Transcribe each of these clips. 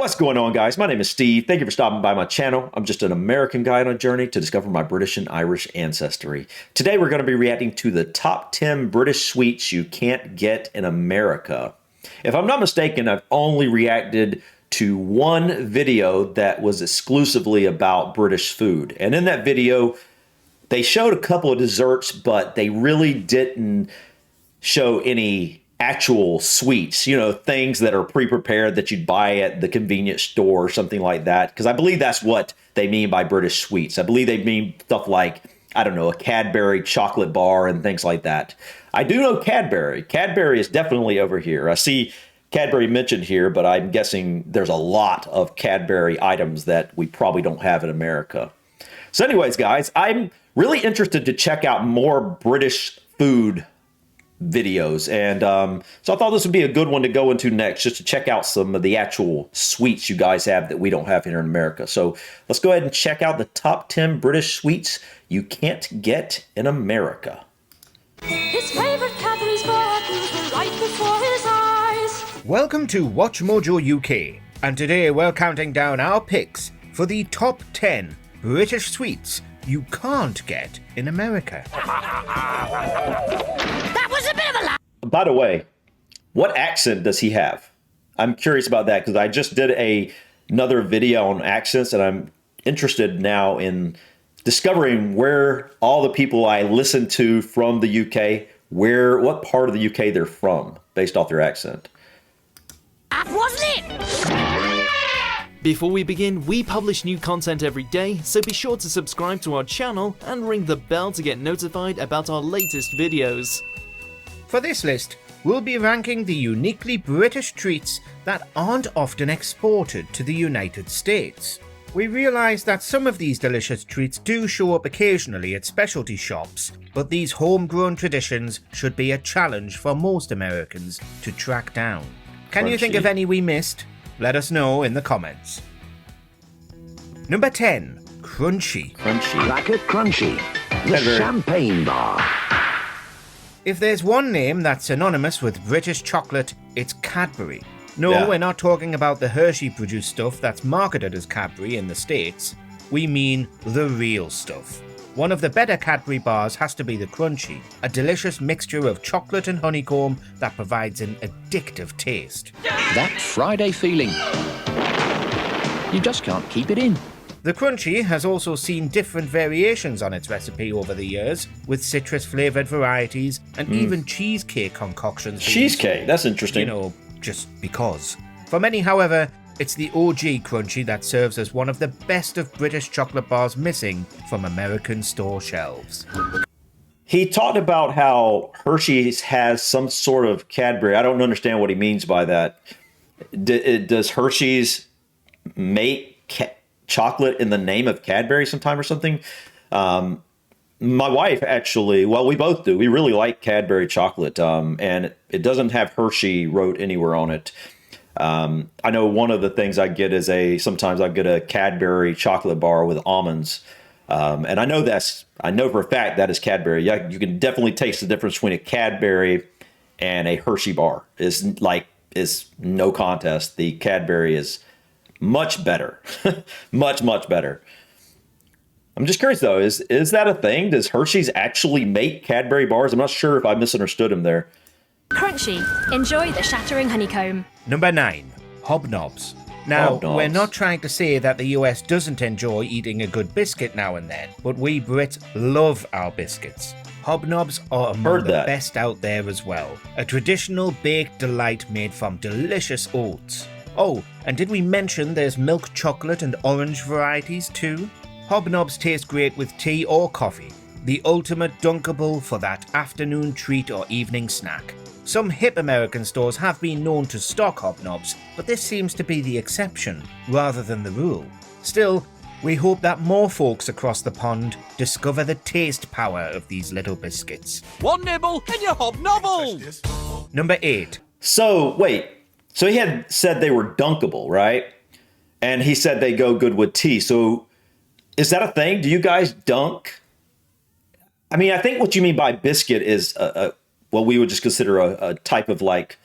What's going on, guys? My name is Steve. Thank you for stopping by my channel. I'm just an American guy on a journey to discover my British and Irish ancestry. Today, we're going to be reacting to the top 10 British sweets you can't get in America. If I'm not mistaken, I've only reacted to one video that was exclusively about British food. And in that video, they showed a couple of desserts, but they really didn't show any actual sweets, you know, things that are pre-prepared that you'd buy at the convenience store or something like that. Because I believe that's what they mean by British sweets. I believe they mean stuff like, I don't know, a Cadbury chocolate bar and things like that. I do know Cadbury. Cadbury is definitely over here. I see Cadbury mentioned here, but I'm guessing there's a lot of Cadbury items that we probably don't have in America. So anyways, guys, I'm really interested to check out more British food videos, and so I thought this would be a good one to go into next, just to check out some of the actual sweets you guys have that we don't have here in America. So let's go ahead and check out the top 10 British sweets you can't get in America. His favorite Cadbury's buttons were right before his eyes. Welcome to Watch Mojo UK, and today we're counting down our picks for the top 10 British sweets you can't get in America. That was a bit of a lie. By the way, what accent does he have? I'm curious about that because I just did another video on accents, and I'm interested now in discovering where all the people I listen to from the UK, what part of the UK they're from based off their accent. That wasn't it. Before we begin, we publish new content every day, so be sure to subscribe to our channel and ring the bell to get notified about our latest videos. For this list, we'll be ranking the uniquely British treats that aren't often exported to the United States. We realise that some of these delicious treats do show up occasionally at specialty shops, but these homegrown traditions should be a challenge for most Americans to track down. Can you think of any we missed? Let us know in the comments. Number 10. Crunchy. Cracker Crunchy, the champagne bar. If there's one name that's synonymous with British chocolate, it's Cadbury. No, We're not talking about the Hershey-produced stuff that's marketed as Cadbury in the States. We mean the real stuff. One of the better Cadbury bars has to be the Crunchy, a delicious mixture of chocolate and honeycomb that provides an addictive taste. That Friday feeling. You just can't keep it in. The Crunchy has also seen different variations on its recipe over the years, with citrus-flavoured varieties and even cheesecake concoctions. Cheesecake? That's interesting. You know, just because. For many, however, it's the OG Crunchy that serves as one of the best of British chocolate bars missing from American store shelves. He talked about how Hershey's has some sort of Cadbury. I don't understand what he means by that. Does Hershey's make chocolate in the name of Cadbury sometime or something? My wife actually, well, we both do. We really like Cadbury chocolate, and it doesn't have Hershey wrote anywhere on it. I know one of the things I get is sometimes I get a Cadbury chocolate bar with almonds. And I know for a fact that is Cadbury. Yeah, you can definitely taste the difference between a Cadbury and a Hershey bar. Is no contest. The Cadbury is much better, much better. I'm just curious though, is that a thing? Does Hershey's actually make Cadbury bars? I'm not sure if I misunderstood him there. Crunchy. Enjoy the shattering honeycomb. Number 9. Hobnobs. Now, we're not trying to say that the US doesn't enjoy eating a good biscuit now and then, but we Brits love our biscuits. Hobnobs are among the best out there as well. A traditional baked delight made from delicious oats. Oh, and did we mention there's milk chocolate and orange varieties too? Hobnobs taste great with tea or coffee. The ultimate dunkable for that afternoon treat or evening snack. Some hip American stores have been known to stock hobnobs, but this seems to be the exception rather than the rule. Still, we hope that more folks across the pond discover the taste power of these little biscuits. One nibble and you're hobnobbled! Number 8. So, wait. So he had said they were dunkable, right? And he said they go good with tea. So is that a thing? Do you guys dunk? I mean, I think what you mean by biscuit is what we would just consider a type of like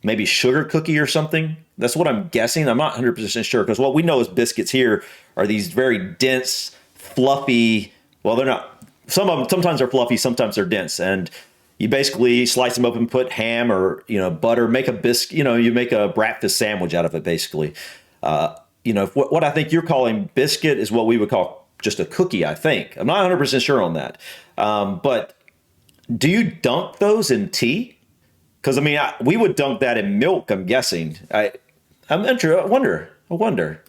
maybe sugar cookie or something. That's what I'm guessing. I'm not 100% sure because what we know as biscuits here are these very dense, fluffy. Well, they're not. Some of them sometimes they're fluffy, sometimes they're dense, and you basically slice them open, put ham or butter, make a biscuit. You make a breakfast sandwich out of it, basically. What I think you're calling biscuit is what we would call just a cookie. I think I'm not 100% sure on that. But do you dunk those in tea? Because we would dunk that in milk. I'm guessing. I'm interested. I wonder.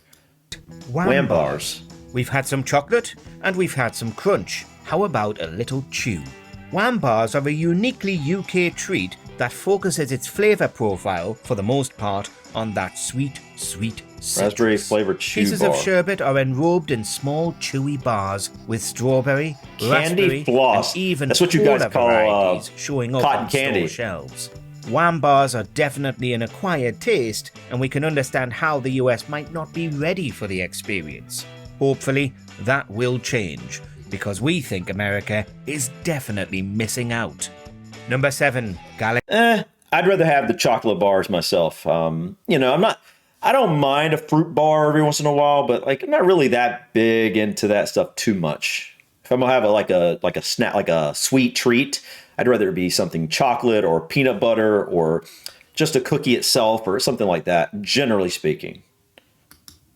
Wham bars. We've had some chocolate and we've had some crunch. How about a little chew? Wham bars are a uniquely UK treat that focuses its flavour profile, for the most part, on that sweet citrus. Raspberry flavoured chew Pieces bar. of sherbet are enrobed in small chewy bars with strawberry, Candy raspberry, floss. and even That's what you guys cola call, varieties showing up cotton on candy. store shelves. Wham bars are definitely an acquired taste, and we can understand how the US might not be ready for the experience. Hopefully, that will change, because we think America is definitely missing out. Number 7, Galaxy. I'd rather have the chocolate bars myself. I don't mind a fruit bar every once in a while, but I'm not really that big into that stuff too much. If I'm gonna have a snack, like a sweet treat, I'd rather it be something chocolate or peanut butter or just a cookie itself or something like that, generally speaking.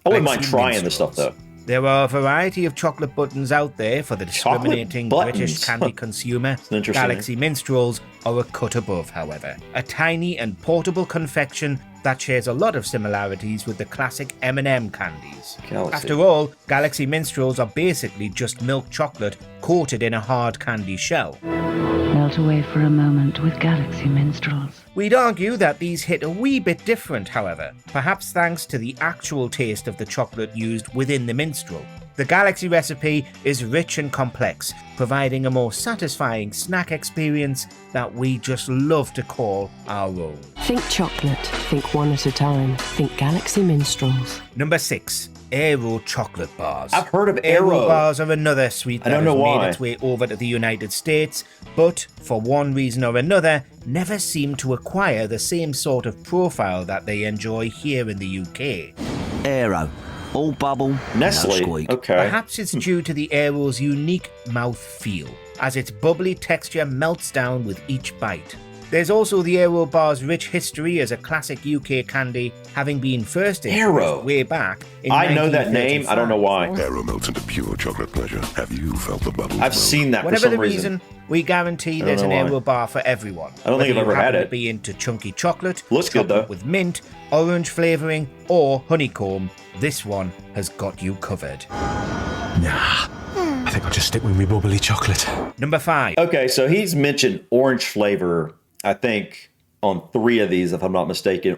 I wouldn't mind trying this stuff though. There are a variety of chocolate buttons out there for the discriminating British candy consumer. Galaxy Minstrels are a cut above, however. A tiny and portable confection that shares a lot of similarities with the classic M&M candies. After all, Galaxy Minstrels are basically just milk chocolate coated in a hard candy shell. Melt away for a moment with Galaxy Minstrels. We'd argue that these hit a wee bit different, however, perhaps thanks to the actual taste of the chocolate used within the minstrel. The Galaxy recipe is rich and complex, providing a more satisfying snack experience that we just love to call our own. Think chocolate, think one at a time, think Galaxy Minstrels. Number 6. Aero chocolate bars. I've heard of Aero. Bars are another sweet that has made its way over to the United States, but for one reason or another, never seem to acquire the same sort of profile that they enjoy here in the UK. Aero. All bubble, Nestle. no squeak. Okay. Perhaps it's due to the Aero's unique mouth feel, as its bubbly texture melts down with each bite. There's also the Aero bar's rich history as a classic UK candy, having been first introduced way back in 1935. I know that name. I don't know why. Aero melts into pure chocolate pleasure. Have you felt the bubbles? I've seen that Whatever for some the reason, we guarantee there's an Aero bar for everyone. I don't think I've ever had it. Be into chunky chocolate, looks good though, with mint, orange flavouring, or honeycomb, this one has got you covered. Nah. I think I'll just stick with me bubbly chocolate. Number 5. Okay, so he's mentioned orange flavor, I think, on 3 of these, if I'm not mistaken.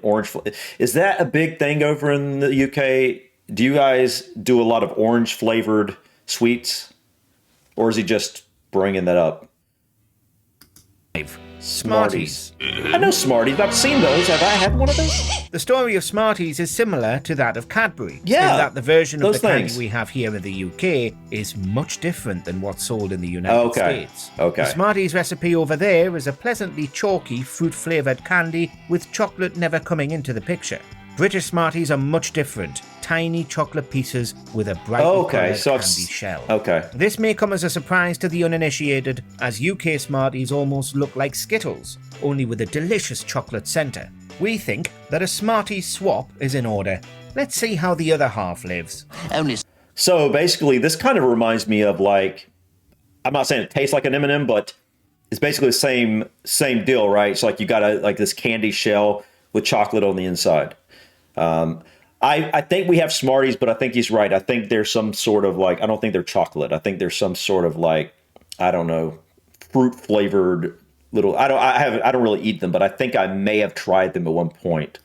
Is that a big thing over in the UK? Do you guys do a lot of orange flavored sweets? Or is he just bringing that up? 5. Smarties. I know Smarties. I've seen those. Have I had one of those? The story of Smarties is similar to that of Cadbury. Yeah, in that the version of the things. candy we have here in the UK is much different than what's sold in the United States. Okay. The Smarties recipe over there is a pleasantly chalky fruit-flavoured candy with chocolate never coming into the picture. British Smarties are much different. Tiny chocolate pieces with a brightly coloured candy shell. Okay. This may come as a surprise to the uninitiated, as UK Smarties almost look like Skittles, only with a delicious chocolate centre. We think that a Smarties swap is in order. Let's see how the other half lives. So basically, this kind of reminds me of I'm not saying it tastes like an M&M, but it's basically the same deal, right? It's like you got this candy shell with chocolate on the inside. I think we have Smarties, but I think he's right. I think there's some sort of I don't think they're chocolate. I think there's some sort of I don't know, fruit flavored little. I don't really eat them, but I think I may have tried them at one point.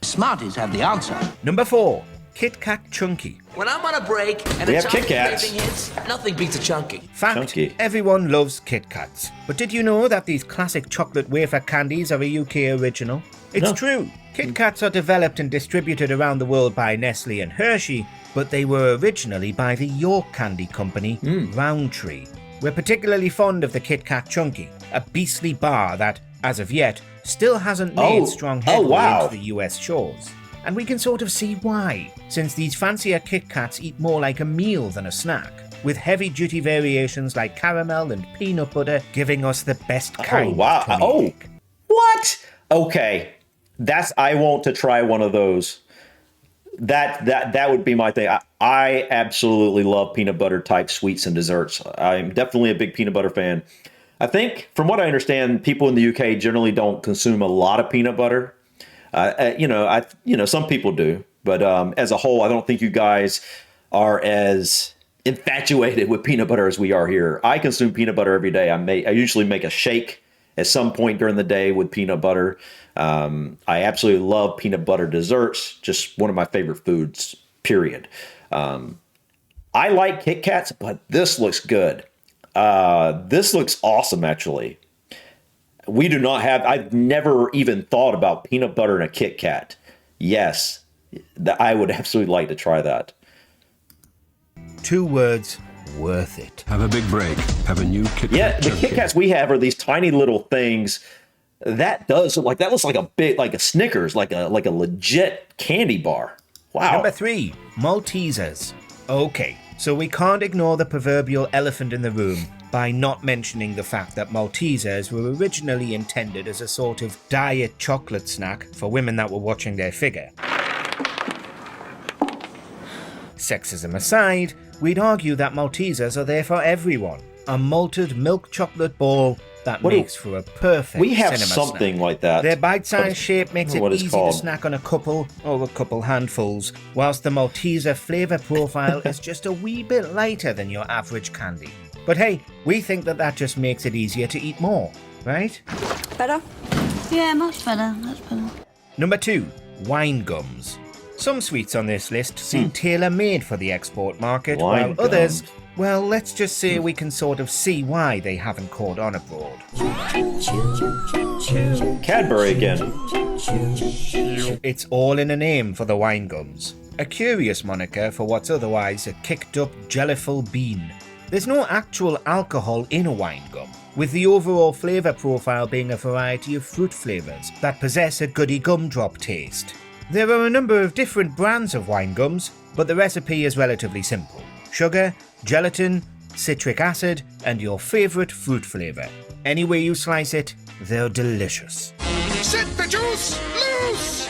Smarties have the answer. Number 4, Kit Kat Chunky. When I'm on a break and we a have Kit Kats. hits, nothing beats a chunky. Fact, everyone loves Kit Kats. But did you know that these classic chocolate wafer candies are a UK original? It's true. Kit Kats are developed and distributed around the world by Nestle and Hershey, but they were originally by the York candy company, Roundtree. We're particularly fond of the Kit Kat Chunky, a beastly bar that, as of yet, still hasn't made strong headway into the US shores. And we can sort of see why, since these fancier Kit Kats eat more like a meal than a snack, with heavy-duty variations like caramel and peanut butter giving us the best kind. Oh, wow. Oh, what? Okay. I want to try one of those. That would be my thing. I absolutely love peanut butter type sweets and desserts. I'm definitely a big peanut butter fan. I think, from what I understand, people in the UK generally don't consume a lot of peanut butter. Some people do, but as a whole, I don't think you guys are as infatuated with peanut butter as we are here. I consume peanut butter every day. I usually make a shake at some point during the day with peanut butter. I absolutely love peanut butter desserts. Just one of my favorite foods, period. I like Kit Kats, but this looks good. This looks awesome, actually. I've never even thought about peanut butter in a Kit Kat. Yes, I would absolutely like to try that. 2 words, worth it. Have a big break. Have a new Kit Kat. Yeah, the Kit Kats we have are these tiny little things. That looks like a Snickers, like a legit candy bar. Wow. Number 3, Maltesers. Okay, so we can't ignore the proverbial elephant in the room by not mentioning the fact that Maltesers were originally intended as a sort of diet chocolate snack for women that were watching their figure. Sexism aside, we'd argue that Maltesers are there for everyone. A malted milk chocolate ball that makes for a perfect We have cinema something snack. like that. Their bite-sized shape makes it easy to snack on a couple or a couple handfuls, whilst the Malteser flavour profile is just a wee bit lighter than your average candy. But hey, we think that just makes it easier to eat more, right? Better? Yeah, much better. Number 2, wine gums. Some sweets on this list seem tailor-made for the export market, while others, well, let's just say we can sort of see why they haven't caught on abroad. Cadbury again. It's all in a name for the wine gums. A curious moniker for what's otherwise a kicked-up, jellyful bean. There's no actual alcohol in a wine gum, with the overall flavour profile being a variety of fruit flavours that possess a goody gumdrop taste. There are a number of different brands of wine gums, but the recipe is relatively simple. Sugar, gelatin, citric acid, and your favourite fruit flavour. Any way you slice it, they're delicious. Set the juice loose!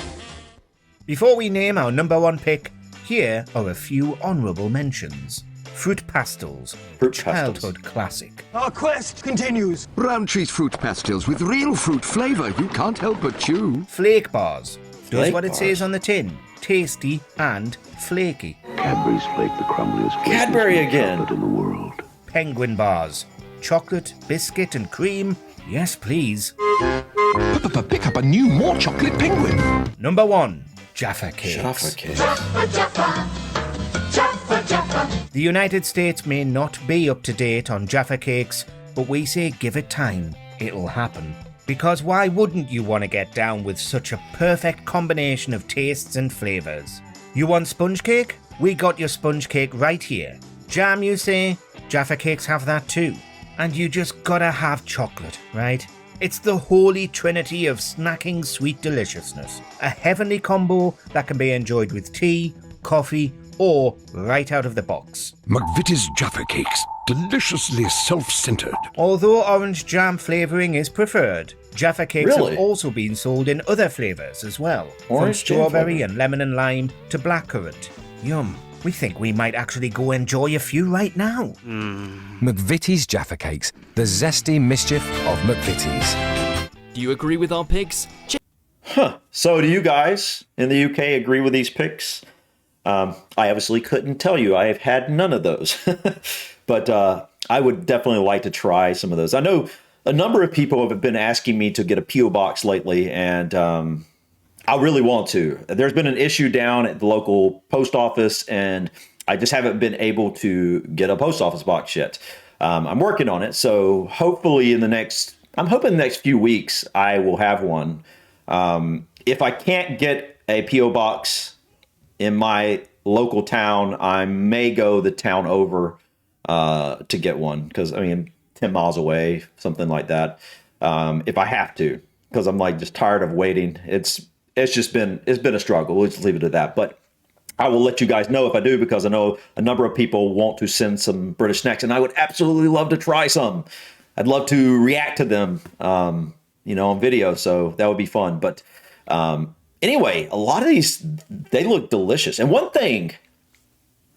Before we name our number 1 pick, here are a few honourable mentions. Fruit Pastels, childhood classic. Our quest continues. Roundtree's fruit pastels with real fruit flavour you can't help but chew. Flake Bars. Does what it says on the tin. Tasty and flaky. Cadbury's Flake, the crumbliest Cadbury again chocolate in the world. Penguin Bars. Chocolate, biscuit and cream. Yes, please. Pick up a new, more chocolate penguin. Number 1. Jaffa Cakes. Jaffa Cakes. The United States may not be up to date on Jaffa Cakes, but we say give it time. It'll happen. Because why wouldn't you want to get down with such a perfect combination of tastes and flavours? You want sponge cake? We got your sponge cake right here. Jam, you say? Jaffa Cakes have that too. And you just gotta have chocolate, right? It's the holy trinity of snacking sweet deliciousness. A heavenly combo that can be enjoyed with tea, coffee, or right out of the box. McVitie's Jaffa Cakes. Deliciously self-centered. Although orange jam flavouring is preferred, Jaffa Cakes have also been sold in other flavours as well, from strawberry and lemon and lime to blackcurrant. Yum. We think we might actually go enjoy a few right now. McVitie's Jaffa Cakes, the zesty mischief of McVitie's. Do you agree with our picks? So do you guys in the UK agree with these picks? I obviously couldn't tell you. I have had none of those. But I would definitely like to try some of those. I know a number of people have been asking me to get a P.O. box lately, and I really want to. There's been an issue down at the local post office, and I just haven't been able to get a post office box yet. I'm working on it, so hopefully in the next few weeks I will have one. If I can't get a P.O. box in my local town, I may go the town over to get one, because 10 miles away, something like that. If I have to, because I'm just tired of waiting. it's been a struggle. We'll just leave it at that. But I will let you guys know if I do, because I know a number of people want to send some British snacks, and I would absolutely love to try some. I'd love to react to them, on video. So that would be fun. But anyway, a lot of these, they look delicious. And one thing,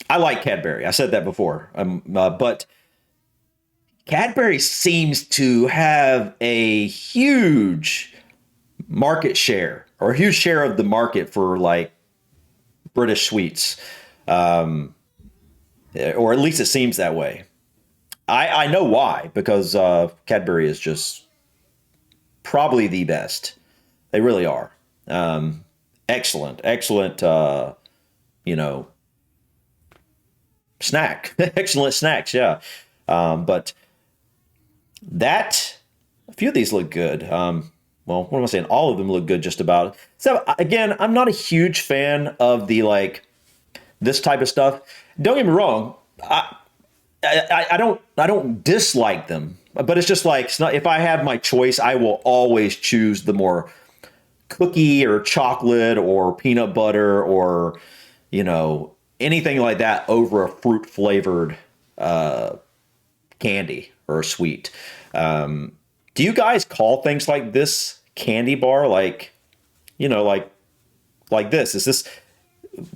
I like Cadbury. I said that before. But Cadbury seems to have a huge market share, or a huge share of the market for like British sweets, or at least it seems that way. I know why, because Cadbury is just probably the best. They really are. Excellent, snack. Excellent snacks, yeah. But a few of these look good. Well, what am I saying? All of them look good, just about. So again, I'm not a huge fan of the this type of stuff. Don't get me wrong. I don't dislike them, but it's just like, it's not, if I have my choice, I will always choose the more cookie or chocolate or peanut butter or anything like that over a fruit flavored candy or sweet. Do you guys call things like this candy bar? Like this? Is this,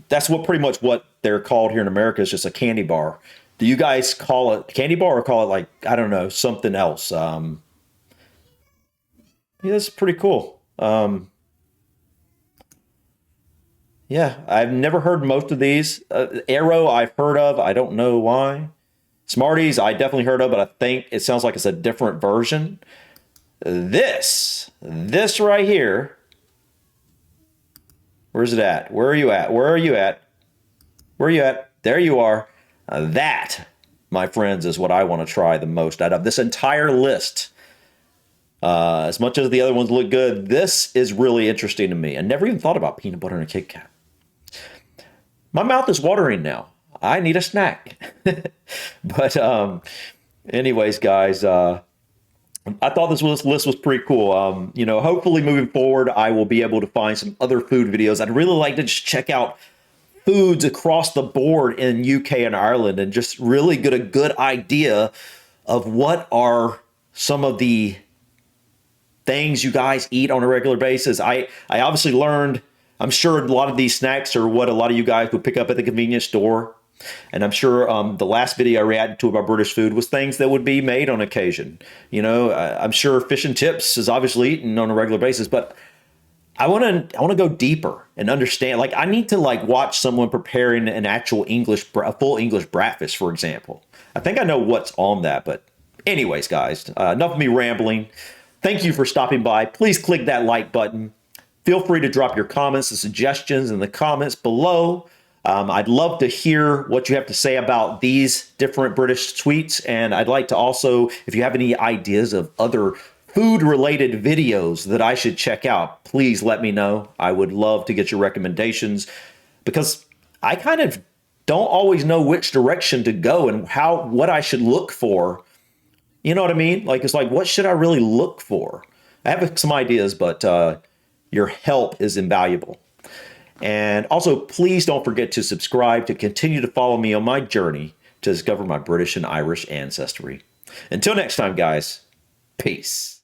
that's what pretty much what they're called here in America, is just a candy bar. Do you guys call it candy bar, or call it I don't know, something else? Yeah, that's pretty cool. Yeah, I've never heard most of these. Arrow, I've heard of. I don't know why. Smarties, I definitely heard of, but I think it sounds like it's a different version. This right here. Where's it at? Where are you at? Where are you at? Where are you at? There you are. That, my friends, is what I want to try the most out of this entire list. As much as the other ones look good, this is really interesting to me. I never even thought about peanut butter and a Kit Kat. My mouth is watering now. I need a snack. But anyways, guys, I thought this list was pretty cool. Hopefully moving forward, I will be able to find some other food videos. I'd really like to just check out foods across the board in UK and Ireland, and just really get a good idea of what are some of the things you guys eat on a regular basis. I obviously learned, I'm sure a lot of these snacks are what a lot of you guys would pick up at the convenience store. And I'm sure the last video I reacted to about British food was things that would be made on occasion. I'm sure fish and chips is obviously eaten on a regular basis, but I want to go deeper and understand. I need to watch someone preparing an actual a full English breakfast, for example. I think I know what's on that, but anyways, guys, enough of me rambling. Thank you for stopping by. Please click that like button. Feel free to drop your comments and suggestions in the comments below. I'd love to hear what you have to say about these different British sweets. And I'd like to also, if you have any ideas of other food-related videos that I should check out, please let me know. I would love to get your recommendations, because I kind of don't always know which direction to go and what I should look for. You know what I mean? What should I really look for? I have some ideas, but your help is invaluable. And also, please don't forget to subscribe to continue to follow me on my journey to discover my British and Irish ancestry. Until next time, guys, peace.